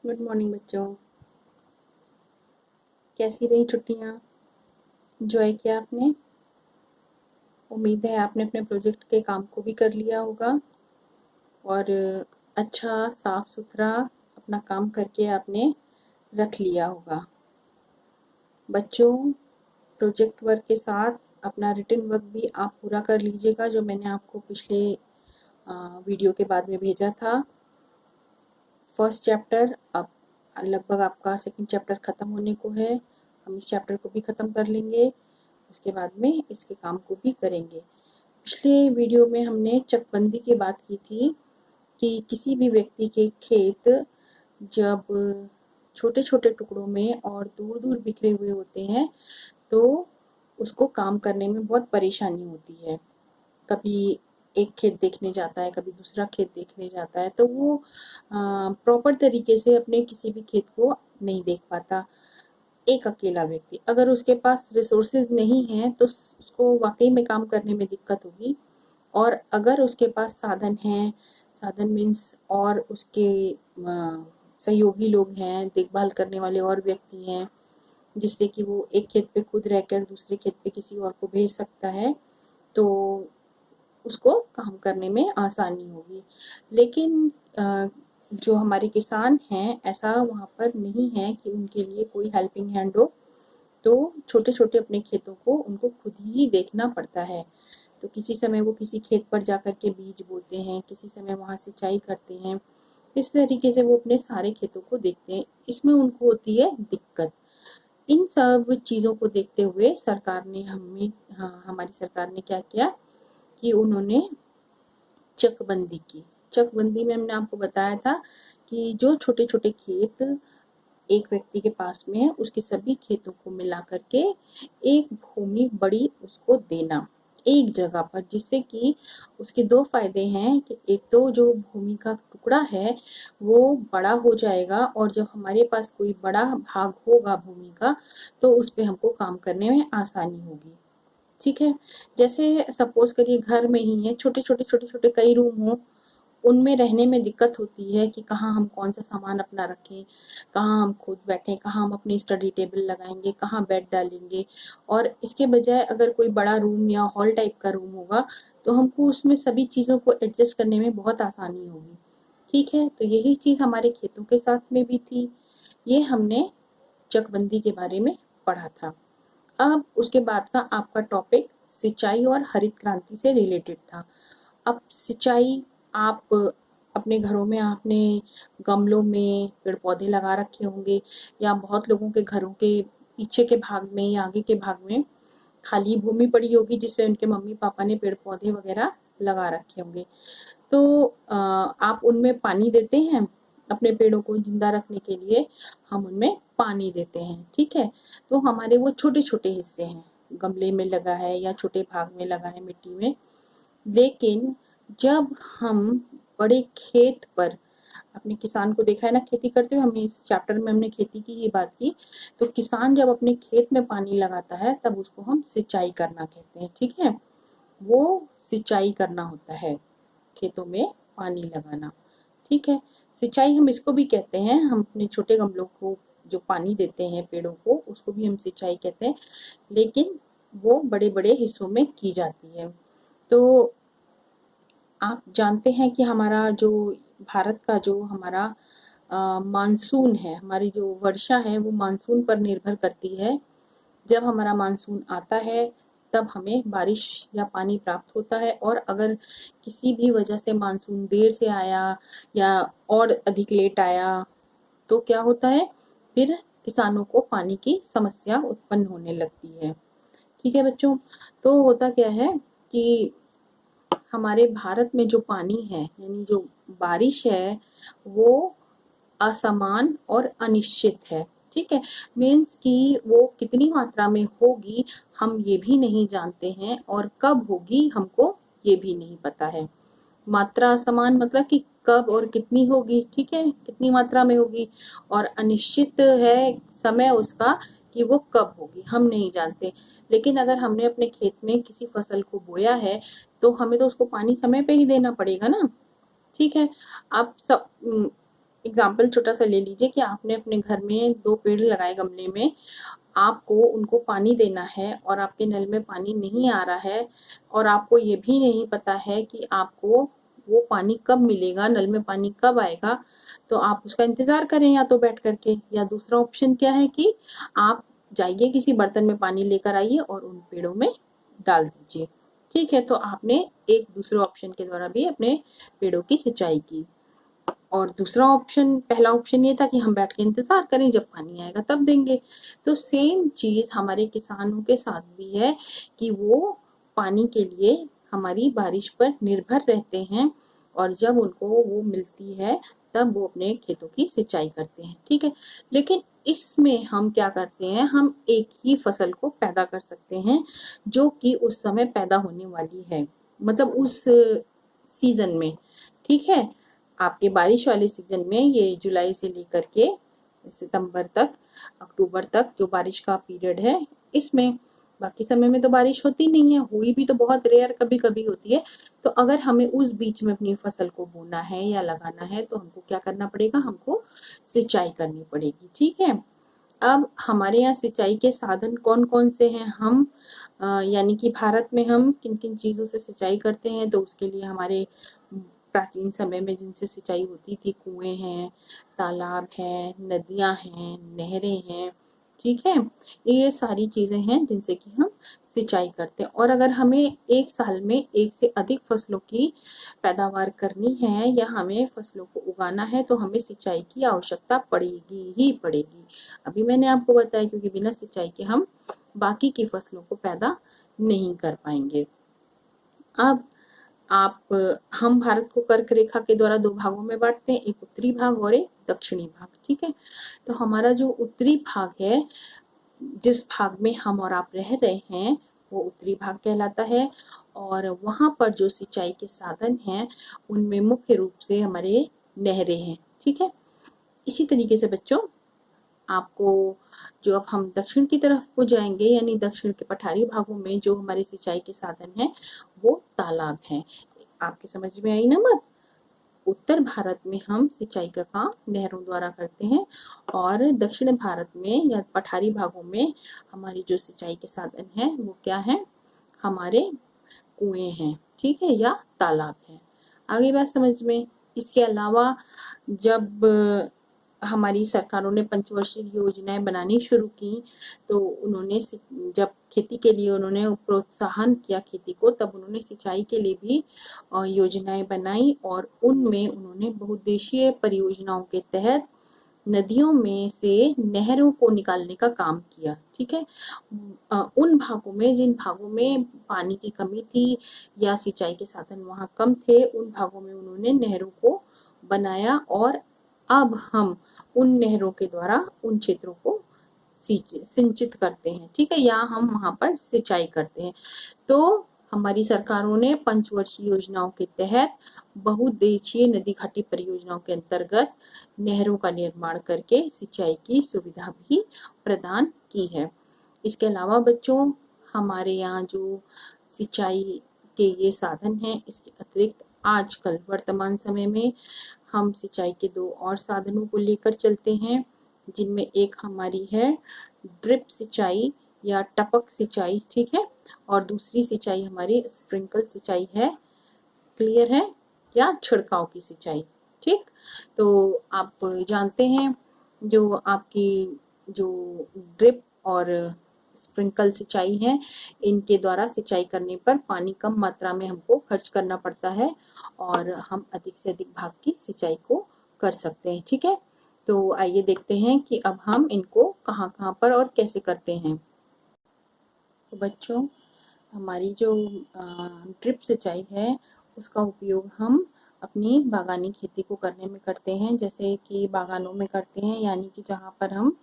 Good morning बच्चों। कैसी रही छुट्टियाँ? एंजॉय किया आपने? उम्मीद है आपने अपने प्रोजेक्ट के काम को भी कर लिया होगा और अच्छा साफ सुथरा अपना काम करके आपने रख लिया होगा। बच्चों, प्रोजेक्ट वर्क के साथ अपना रिटन वर्क भी आप पूरा कर लीजिएगा, जो मैंने आपको पिछले वीडियो के बाद में भेजा था। फर्स्ट चैप्टर अब लगभग आपका सेकंड चैप्टर ख़त्म होने को है। हम इस चैप्टर को भी ख़त्म कर लेंगे, उसके बाद में इसके काम को भी करेंगे। पिछले वीडियो में हमने चकबंदी की बात की थी कि किसी भी व्यक्ति के खेत जब छोटे छोटे टुकड़ों में और दूर दूर बिखरे हुए होते हैं तो उसको काम करने में बहुत परेशानी होती है। कभी एक खेत देखने जाता है, कभी दूसरा खेत देखने जाता है, तो वो प्रॉपर तरीके से अपने किसी भी खेत को नहीं देख पाता। एक अकेला व्यक्ति अगर उसके पास रिसोर्सेज नहीं है तो उसको वाकई में काम करने में दिक्कत होगी। और अगर उसके पास साधन हैं, साधन मीन्स और उसके सहयोगी लोग हैं, देखभाल करने वाले और व्यक्ति हैं, जिससे कि वो एक खेत पे खुद रहकर दूसरे खेत पे किसी और को भेज सकता है, तो उसको काम करने में आसानी होगी। लेकिन जो हमारे किसान हैं, ऐसा वहाँ पर नहीं है कि उनके लिए कोई हेल्पिंग हैंड हो, तो छोटे-छोटे अपने खेतों को उनको खुद ही देखना पड़ता है। तो किसी समय वो किसी खेत पर जाकर के बीज बोते हैं, किसी समय वहाँ सिंचाई करते हैं। इस तरीके से वो अपने सारे खेतों को देखते हैं। इसमें उनको होती है दिक्कत। इन सब चीज़ों को देखते हुए सरकार ने हमारी सरकार ने क्या किया कि उन्होंने चकबंदी की। चकबंदी में हमने आपको बताया था कि जो छोटे-छोटे खेत एक व्यक्ति के पास में है, उसके सभी खेतों को मिला करके एक भूमि बड़ी उसको देना एक जगह पर, जिससे कि उसके दो फायदे हैं कि एक तो जो भूमि का टुकड़ा है वो बड़ा हो जाएगा और जब हमारे पास कोई बड़ा भाग होगा भूमि का तो उस पे हमको काम करने में आसानी होगी। ठीक है। जैसे सपोज करिए घर में ही है, छोटे छोटे कई रूम हो, उनमें रहने में दिक्कत होती है कि कहाँ हम कौन सा सामान अपना रखें, कहाँ हम खुद बैठें, कहाँ हम अपनी स्टडी टेबल लगाएंगे, कहाँ बेड डालेंगे। और इसके बजाय अगर कोई बड़ा रूम या हॉल टाइप का रूम होगा तो हमको उसमें सभी चीज़ों को एडजस्ट करने में बहुत आसानी होगी। ठीक है, तो यही चीज़ हमारे खेतों के साथ में भी थी। ये हमने चकबंदी के बारे में पढ़ा था। अब उसके बाद का आपका टॉपिक सिंचाई और हरित क्रांति से रिलेटेड था। अब सिंचाई, आप अपने घरों में आपने गमलों में पेड़ पौधे लगा रखे होंगे, या बहुत लोगों के घरों के पीछे के भाग में या आगे के भाग में खाली भूमि पड़ी होगी जिसमें उनके मम्मी पापा ने पेड़ पौधे वगैरह लगा रखे होंगे। तो आप उनमें पानी देते हैं, अपने पेड़ों को जिंदा रखने के लिए हम उनमें पानी देते हैं। ठीक है, तो हमारे वो छोटे छोटे हिस्से हैं, गमले में लगा है या छोटे भाग में लगा है मिट्टी में। लेकिन जब हम बड़े खेत पर, अपने किसान को देखा है ना खेती करते हुए, हमें इस चैप्टर में हमने खेती की ही बात की, तो किसान जब अपने खेत में पानी लगाता है तब उसको हम सिंचाई करना कहते हैं। ठीक है, वो सिंचाई करना होता है, खेतों में पानी लगाना। ठीक है, सिंचाई हम इसको भी कहते हैं, हम अपने छोटे गमलों को जो पानी देते हैं पेड़ों को, उसको भी हम सिंचाई कहते हैं, लेकिन वो बड़े बड़े हिस्सों में की जाती है। तो आप जानते हैं कि हमारा जो भारत का जो हमारा मानसून है, हमारी जो वर्षा है वो मानसून पर निर्भर करती है। जब हमारा मानसून आता है तब हमें बारिश या पानी प्राप्त होता है, और अगर किसी भी वजह से मानसून देर से आया या और अधिक लेट आया तो क्या होता है, फिर किसानों को पानी की समस्या उत्पन्न होने लगती है। ठीक है बच्चों, तो होता क्या है कि हमारे भारत में जो पानी है यानी जो बारिश है वो असमान और अनिश्चित है। ठीक है, मीन्स कि वो कितनी मात्रा में होगी हम ये भी नहीं जानते हैं, और कब होगी हमको ये भी नहीं पता है। मात्रा असमान मतलब कि कब और कितनी होगी, ठीक है, कितनी मात्रा में होगी, और अनिश्चित है समय उसका कि वो कब होगी, हम नहीं जानते। लेकिन अगर हमने अपने खेत में किसी फसल को बोया है तो हमें तो उसको पानी समय पे ही देना पड़ेगा ना। ठीक है, आप सब एग्जाम्पल छोटा सा ले लीजिए कि आपने अपने घर में 2 पेड़ लगाए गमले में, आपको उनको पानी देना है और आपके नल में पानी नहीं आ रहा है और आपको ये भी नहीं पता है कि आपको वो पानी कब मिलेगा, नल में पानी कब आएगा, तो आप उसका इंतज़ार करें या तो बैठ करके, या दूसरा ऑप्शन क्या है कि आप जाइए किसी बर्तन में पानी लेकर आइए और उन पेड़ों में डाल दीजिए। ठीक है, तो आपने एक दूसरे ऑप्शन के द्वारा भी अपने पेड़ों की सिंचाई की। और दूसरा ऑप्शन, पहला ऑप्शन ये था कि हम बैठ के इंतजार करें, जब पानी आएगा तब देंगे। तो सेम चीज हमारे किसानों के साथ भी है कि वो पानी के लिए हमारी बारिश पर निर्भर रहते हैं और जब उनको वो मिलती है तब वो अपने खेतों की सिंचाई करते हैं। ठीक है, लेकिन इसमें हम क्या करते हैं, हम एक ही फसल को पैदा कर सकते हैं जो कि उस समय पैदा होने वाली है, मतलब उस सीजन में। ठीक है, आपके बारिश वाले सीजन में ये जुलाई से लेकर के सितंबर तक, अक्टूबर तक जो बारिश का पीरियड है, इसमें बाकी समय में तो बारिश होती नहीं है, हुई भी तो बहुत रेयर कभी कभी होती है। तो अगर हमें उस बीच में अपनी फसल को बोना है या लगाना है तो हमको क्या करना पड़ेगा, हमको सिंचाई करनी पड़ेगी। ठीक है, अब हमारे यहाँ सिंचाई के साधन कौन कौन से हैं, हम यानी कि भारत में हम किन किन चीज़ों से सिंचाई करते हैं, तो उसके लिए हमारे प्राचीन समय में जिनसे सिंचाई होती थी, कुएं हैं, तालाब हैं, नदियां हैं, नहरें हैं। ठीक है, ये सारी चीजें हैं जिनसे कि हम सिंचाई करते हैं। और अगर हमें एक साल में एक से अधिक फसलों की पैदावार करनी है या हमें फसलों को उगाना है तो हमें सिंचाई की आवश्यकता पड़ेगी ही पड़ेगी। अभी मैंने आपको बताया, क्योंकि बिना सिंचाई के हम बाकी की फसलों को पैदा नहीं कर पाएंगे। अब हम भारत को कर्क रेखा के द्वारा 2 भागों में बांटते हैं, एक उत्तरी भाग और एक दक्षिणी भाग। ठीक है, तो हमारा जो उत्तरी भाग है, जिस भाग में हम और आप रह रहे हैं, वो उत्तरी भाग कहलाता है। और वहां पर जो सिंचाई के साधन हैं उनमें मुख्य रूप से हमारे नहरें हैं। ठीक है, इसी तरीके से बच्चों, आपको जो अब हम दक्षिण की तरफ को जाएंगे, यानी दक्षिण के पठारी भागों में जो हमारे सिंचाई के साधन हैं वो तालाब हैं। आपके समझ में आई ना बात? उत्तर भारत में हम सिंचाई का काम नहरों द्वारा करते हैं और दक्षिण भारत में या पठारी भागों में हमारी जो सिंचाई के साधन हैं वो क्या है, हमारे कुएं हैं। ठीक है, या तालाब है। आगे बात समझ में। इसके अलावा जब हमारी सरकारों ने पंचवर्षीय योजनाएं बनानी शुरू की तो उन्होंने जब खेती के लिए उन्होंने प्रोत्साहन किया खेती को, तब उन्होंने सिंचाई के लिए भी योजनाएं बनाई और उनमें उन्होंने बहुउद्देशीय परियोजनाओं के तहत नदियों में से नहरों को निकालने का काम किया। ठीक है, उन भागों में जिन भागों में पानी की कमी थी या सिंचाई के साधन वहाँ कम थे, उन भागों में उन्होंने नहरों को बनाया और अब हम उन नहरों के द्वारा उन क्षेत्रों को सिंचित करते हैं। ठीक है, या हम वहां पर सिंचाई करते हैं। तो हमारी सरकारों ने पंचवर्षीय योजनाओं के तहत बहुउद्देशीय नदी घाटी परियोजनाओं के अंतर्गत नहरों का निर्माण करके सिंचाई की सुविधा भी प्रदान की है। इसके अलावा बच्चों, हमारे यहाँ जो सिंचाई के ये साधन हैं, इसके अतिरिक्त आजकल वर्तमान समय में हम सिंचाई के 2 और साधनों को लेकर चलते हैं, जिनमें एक हमारी है ड्रिप सिंचाई या टपक सिंचाई। ठीक है, और दूसरी सिंचाई हमारी स्प्रिंकल सिंचाई है। क्लियर है? या छिड़काव की सिंचाई। ठीक, तो आप जानते हैं जो आपकी जो ड्रिप और स्प्रिंकल सिंचाई है, इनके द्वारा सिंचाई करने पर पानी कम मात्रा में हमको खर्च करना पड़ता है और हम अधिक से अधिक भाग की सिंचाई को कर सकते हैं। ठीक है, तो आइए देखते हैं कि अब हम इनको कहाँ कहाँ पर और कैसे करते हैं। तो बच्चों, हमारी जो ड्रिप सिंचाई है उसका उपयोग हम अपनी बागानी खेती को करने में करते हैं, जैसे कि बागानों में करते हैं, यानी कि जहाँ पर हम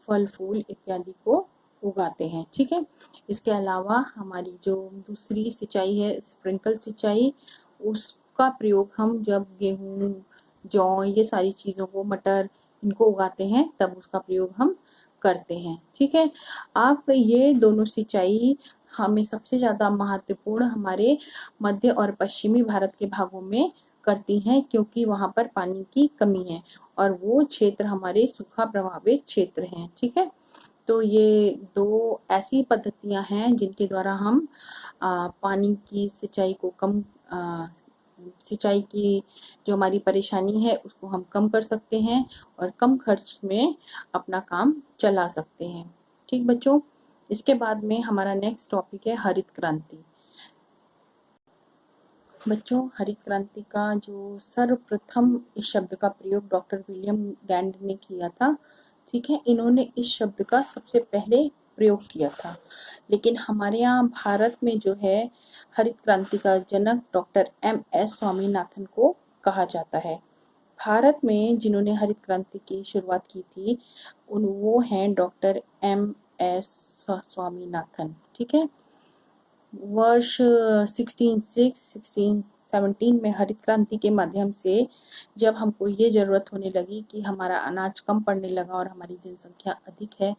फल फूल इत्यादि को उगाते हैं। ठीक है, इसके अलावा हमारी जो दूसरी सिंचाई है स्प्रिंकल सिंचाई, उसका प्रयोग हम जब गेहूँ, जौ, ये सारी चीज़ों को, मटर, इनको उगाते हैं तब उसका प्रयोग हम करते हैं। ठीक है, आप ये दोनों सिंचाई हमें सबसे ज़्यादा महत्वपूर्ण हमारे मध्य और पश्चिमी भारत के भागों में करती हैं, क्योंकि वहाँ पर पानी की कमी है और वो क्षेत्र हमारे सूखा प्रभावित क्षेत्र हैं। ठीक है, तो ये 2 ऐसी पद्धतियां हैं जिनके द्वारा हम पानी की सिंचाई को कम सिंचाई की जो हमारी परेशानी है उसको हम कम कर सकते हैं और कम खर्च में अपना काम चला सकते हैं। ठीक बच्चों, इसके बाद में हमारा नेक्स्ट टॉपिक है हरित क्रांति। बच्चों, हरित क्रांति का जो सर्वप्रथम इस शब्द का प्रयोग डॉक्टर विलियम गैंड ने किया था। ठीक है, इन्होंने इस शब्द का सबसे पहले प्रयोग किया था, लेकिन हमारे यहाँ भारत में जो है हरित क्रांति का जनक डॉक्टर MS स्वामीनाथन को कहा जाता है। भारत में जिन्होंने हरित क्रांति की शुरुआत की थी वो हैं डॉक्टर MS स्वामीनाथन। ठीक है, वर्ष 1617 में हरित क्रांति के माध्यम से जब हमको ये ज़रूरत होने लगी कि हमारा अनाज कम पड़ने लगा और हमारी जनसंख्या अधिक है,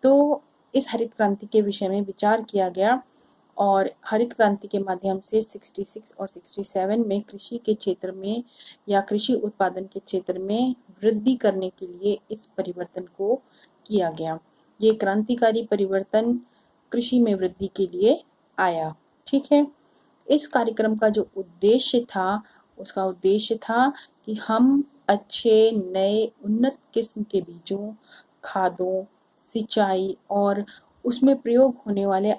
तो इस हरित क्रांति के विषय में विचार किया गया और हरित क्रांति के माध्यम से 66 और 67 में कृषि के क्षेत्र में या कृषि उत्पादन के क्षेत्र में वृद्धि करने के लिए इस परिवर्तन को किया गया। ये क्रांतिकारी परिवर्तन कृषि में वृद्धि के लिए आया। ठीक है, इस कार्यक्रम का जो उद्देश्य था उसका उद्देश्य था कि हम अच्छे नए उन्नत किस्म के बीजों, खादों, सिंचाई और उसमें प्रयोग होने वाले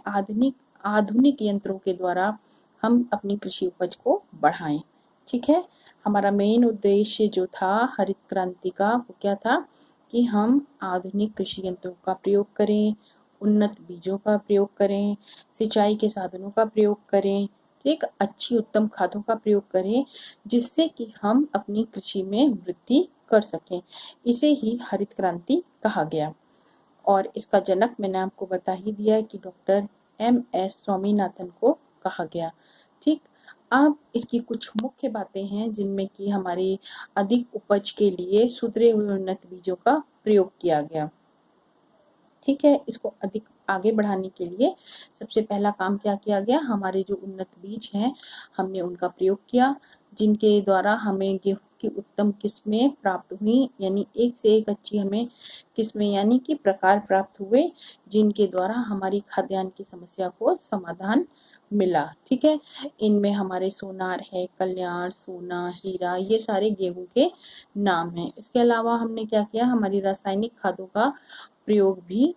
आधुनिक यंत्रों के द्वारा हम अपनी कृषि उपज को बढ़ाएं। ठीक है, हमारा मेन उद्देश्य जो था हरित क्रांति का वो क्या था कि हम आधुनिक कृषि यंत्रों का प्रयोग करें, उन्नत बीजों का प्रयोग करें, सिंचाई के साधनों का प्रयोग करें, एक अच्छी उत्तम खादों का प्रयोग करें, जिससे कि हम अपनी कृषि में वृद्धि कर सकें। इसे ही हरित क्रांति कहा गया और इसका जनक मैंने आपको बता ही दिया है कि डॉक्टर MS स्वामीनाथन को कहा गया। ठीक, अब इसकी कुछ मुख्य बातें हैं जिनमें कि हमारी अधिक उपज के लिए सुधरे हुए उन्नत बीजों का प्रयोग किया गया। ठीक है, इसको अधिक आगे बढ़ाने के लिए सबसे पहला काम क्या किया गया, हमारे जो उन्नत बीज हैं हमने उनका प्रयोग किया, जिनके द्वारा हमें गेहूं की उत्तम किस्में प्राप्त हुई, यानी एक से एक अच्छी हमें किस्में यानी कि प्रकार प्राप्त हुए, जिनके द्वारा हमारी खाद्यान्न की समस्या को समाधान मिला। ठीक है, इनमें हमारे सोनार है, कल्याण, सोना, हीरा, ये सारे गेहूं के नाम हैं। इसके अलावा हमने क्या किया, हमारी रासायनिक खादों का प्रयोग भी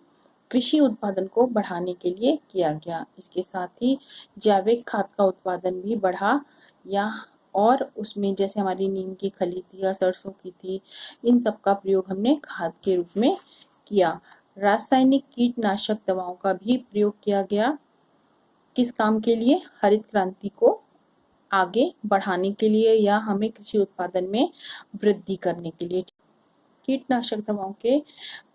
कृषि उत्पादन को बढ़ाने के लिए किया गया। इसके साथ ही जैविक खाद का उत्पादन भी बढ़ा या और उसमें जैसे हमारी नीम की खली थी या सरसों की थी, इन सब का प्रयोग हमने खाद के रूप में किया। रासायनिक कीटनाशक दवाओं का भी प्रयोग किया गया। किस काम के लिए, हरित क्रांति को आगे बढ़ाने के लिए या हमें कृषि उत्पादन में वृद्धि करने के लिए। कीटनाशक दवाओं के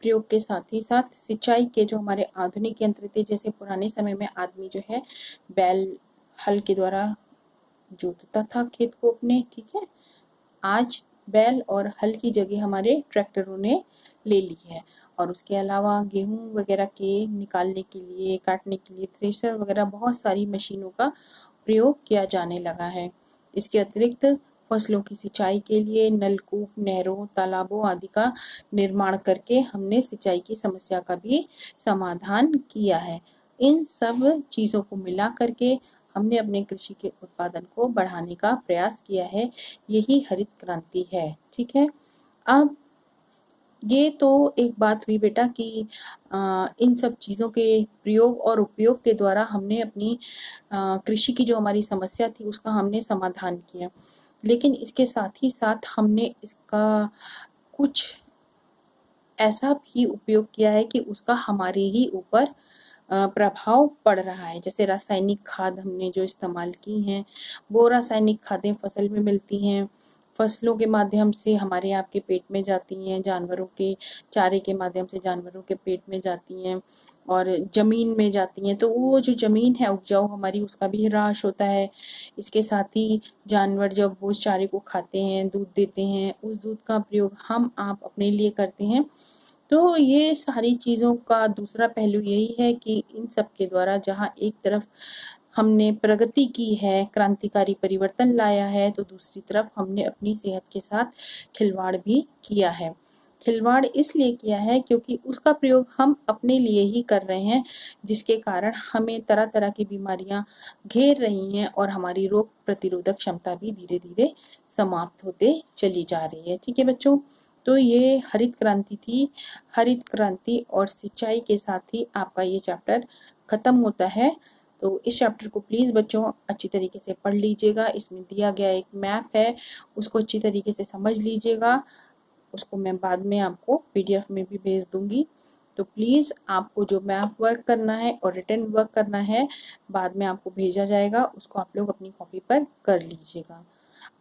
प्रयोग के साथ ही साथ सिंचाई के जो हमारे आधुनिक यंत्र थे, जैसे पुराने समय में आदमी जो है बैल हल के द्वारा जोतता था खेत को अपने। ठीक है, आज बैल और हल की जगह हमारे ट्रैक्टरों ने ले ली है और उसके अलावा गेहूं वगैरह के निकालने के लिए, काटने के लिए थ्रेशर वगैरह बहुत सारी मशीनों का प्रयोग किया जाने लगा है। इसके अतिरिक्त फसलों की सिंचाई के लिए नलकूप, नहरों, तालाबों आदि का निर्माण करके हमने सिंचाई की समस्या का भी समाधान किया है। इन सब चीज़ों को मिला करके हमने अपने कृषि के उत्पादन को बढ़ाने का प्रयास किया है। यही हरित क्रांति है। ठीक है, अब ये तो एक बात हुई बेटा कि इन सब चीज़ों के प्रयोग और उपयोग के द्वारा हमने अपनी कृषि की जो हमारी समस्या थी उसका हमने समाधान किया, लेकिन इसके साथ ही साथ हमने इसका कुछ ऐसा भी उपयोग किया है कि उसका हमारे ही ऊपर प्रभाव पड़ रहा है। जैसे रासायनिक खाद हमने जो इस्तेमाल की हैं, वो रासायनिक खादें फसल में मिलती हैं, फसलों के माध्यम से हमारे आपके पेट में जाती हैं, जानवरों के चारे के माध्यम से जानवरों के पेट में जाती हैं और ज़मीन में जाती हैं, तो वो जो ज़मीन है उपजाऊ हमारी, उसका भी ह्रास होता है। इसके साथ ही जानवर जब वो चारे को खाते हैं, दूध देते हैं, उस दूध का प्रयोग हम आप अपने लिए करते हैं। तो ये सारी चीज़ों का दूसरा पहलू यही है कि इन सब के द्वारा जहाँ एक तरफ हमने प्रगति की है, क्रांतिकारी परिवर्तन लाया है, तो दूसरी तरफ हमने अपनी सेहत के साथ खिलवाड़ भी किया है। खिलवाड़ इसलिए किया है क्योंकि उसका प्रयोग हम अपने लिए ही कर रहे हैं, जिसके कारण हमें तरह तरह की बीमारियां घेर रही हैं और हमारी रोग प्रतिरोधक क्षमता भी धीरे धीरे समाप्त होते चली जा रही है। ठीक है बच्चों, तो ये हरित क्रांति थी। हरित क्रांति और सिंचाई के साथ ही आपका ये चैप्टर खत्म होता है। तो इस चैप्टर को प्लीज़ बच्चों अच्छी तरीके से पढ़ लीजिएगा। इसमें दिया गया एक मैप है, उसको अच्छी तरीके से समझ लीजिएगा। उसको मैं बाद में आपको PDF में भी भेज दूंगी। तो प्लीज़ आपको जो मैप वर्क करना है और रिटन वर्क करना है बाद में आपको भेजा जाएगा, उसको आप लोग अपनी कॉपी पर कर लीजिएगा।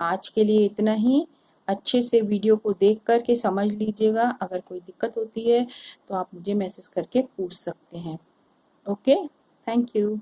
आज के लिए इतना ही। अच्छे से वीडियो को देख कर के समझ लीजिएगा। अगर कोई दिक्कत होती है तो आप मुझे मैसेज करके पूछ सकते हैं। Okay, thank you.